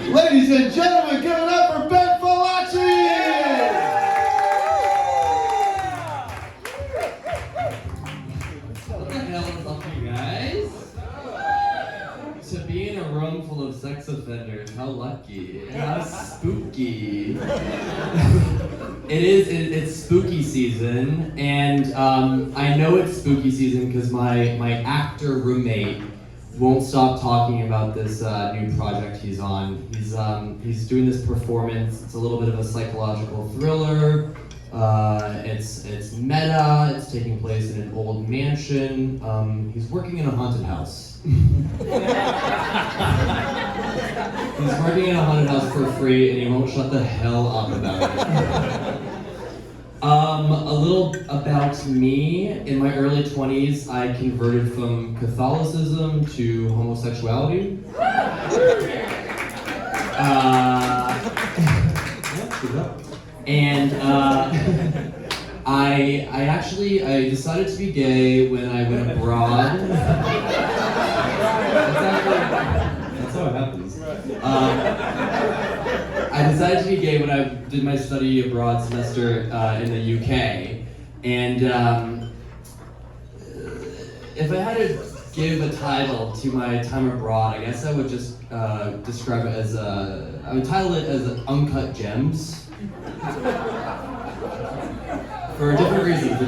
Ladies and gentlemen, give it up for Ben Falacci! What the hell is up, you guys? To be in a room full of sex offenders, how lucky, how spooky. It's spooky season, and I know it's spooky season because my actor roommate won't stop talking about this new project he's on. He's doing this performance. It's a little bit of a psychological thriller. It's meta. It's taking place in an old mansion. He's working in a haunted house. He's working in a haunted house for free, and he won't shut the hell up about it. A little about me. In my early 20s, I converted from Catholicism to homosexuality. And I decided to be gay when I went abroad. That's how it happens. I decided to be gay when I did my study abroad semester in the UK, and if I had to give a title to my time abroad, I guess I would just describe it as I would title it as Uncut Gems. For different reasons.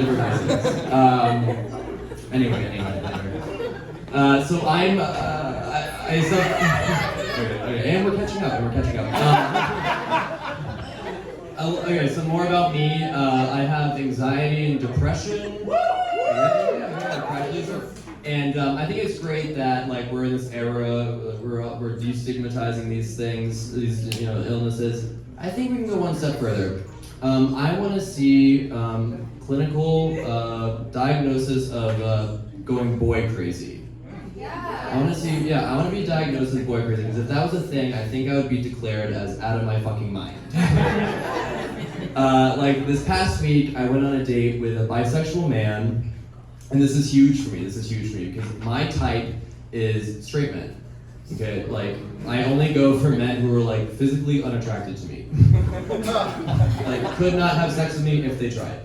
Anyway. So I'm. Okay, and we're catching up. Okay, so more about me. I have anxiety and depression. And I think it's great that we're in this era. We're destigmatizing these things, these illnesses. I think we can go one step further. I want to see clinical diagnosis of going boy crazy. I want to be diagnosed as boy crazy, because if that was a thing, I think I would be declared as out of my fucking mind. This past week, I went on a date with a bisexual man, and this is huge for me, because my type is straight men. Okay, I only go for men who are physically unattracted to me. Could not have sex with me if they tried.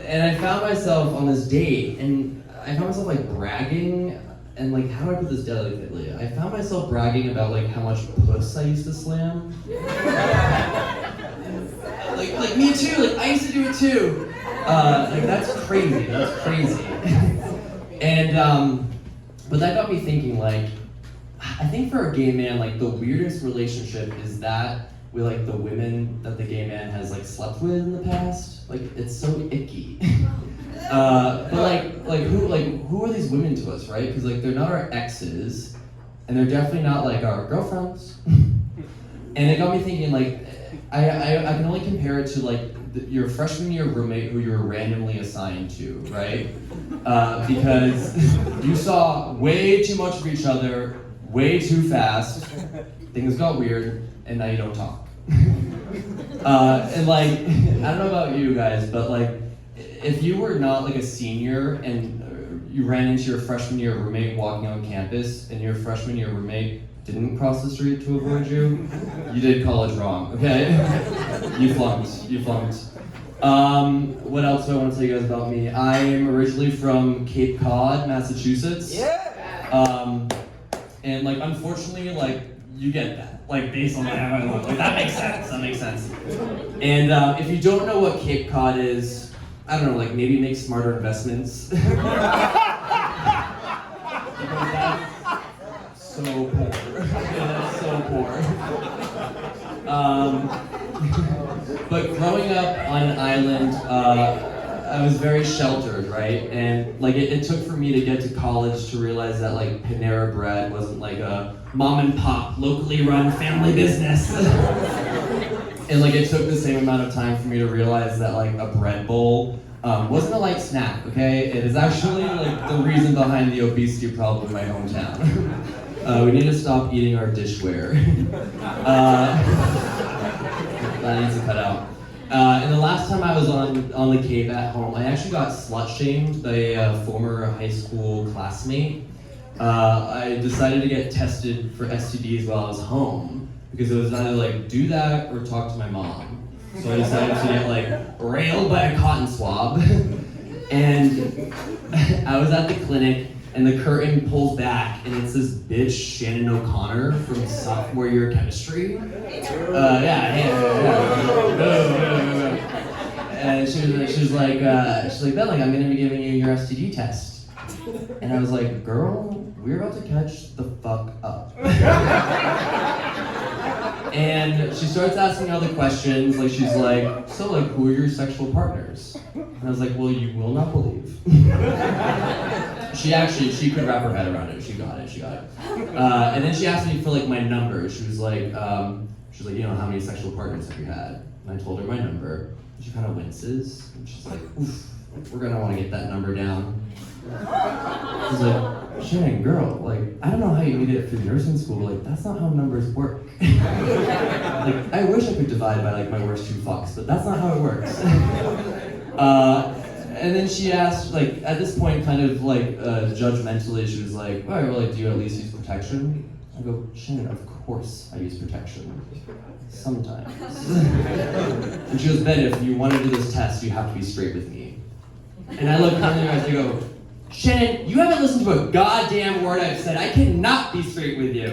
And I found myself on this date, and I found myself bragging, and how do I put this delicately? I found myself bragging about how much puss I used to slam. Me too, I used to do it too. That's crazy. And but that got me thinking, I think for a gay man, the weirdest relationship is that with the women that the gay man has slept with in the past. It's so icky. But who are these women to us, right? Because they're not our exes, and they're definitely not our girlfriends. And it got me thinking, I can only compare it to your freshman year roommate who you were randomly assigned to, right? Because you saw way too much of each other, way too fast, things got weird, and now you don't talk. And I don't know about you guys, but if you were not a senior and you ran into your freshman year roommate walking on campus, and your freshman year roommate didn't cross the street to avoid you, you did college wrong, okay? You flunked. What else do I want to tell you guys about me? I am originally from Cape Cod, Massachusetts. Yeah. And unfortunately, you get that. Based on how I look. That makes sense. And if you don't know what Cape Cod is, I don't know, maybe make smarter investments. So poor. So poor. But growing up on an island, I was very sheltered, right? And it took for me to get to college to realize that Panera Bread wasn't a mom and pop, locally run family business. And it took the same amount of time for me to realize that a bread bowl wasn't a light snack, okay? It is actually the reason behind the obesity problem in my hometown. We need to stop eating our dishware. That needs to cut out. And the last time I was on the Cape at home, I actually got slut shamed by a former high school classmate I decided to get tested for STDs while I was home because it was either like do that or talk to my mom. So I decided to get like railed by a cotton swab. And I was at the clinic and the curtain pulls back and it's this bitch Shannon O'Connor from sophomore year chemistry. And she was like, Ben, like I'm gonna be giving you your STD test. And I was like, girl, we're about to catch the fuck up. And she starts asking other questions, like she's like, so like who are your sexual partners? And I was like, well, you will not believe. She could wrap her head around it. She got it. And then she asked me for like my number. She was like, you know, how many sexual partners have you had? And I told her my number. And she kind of winces. And she's like, oof, we're gonna want to get that number down. I was like, Shannon, girl, like, I don't know how you made it through nursing school, but like, that's not how numbers work. Like, I wish I could divide by like my worst two fucks, but that's not how it works. And then she asked, like, at this point, kind of like judgmentally, she was like, all right, well, like, do you at least use protection? I go, Shannon, of course I use protection. Sometimes. And she goes, Ben, if you want to do this test, you have to be straight with me. And I look her in the eyes and I go, Shannon, you haven't listened to a goddamn word I've said. I cannot be straight with you.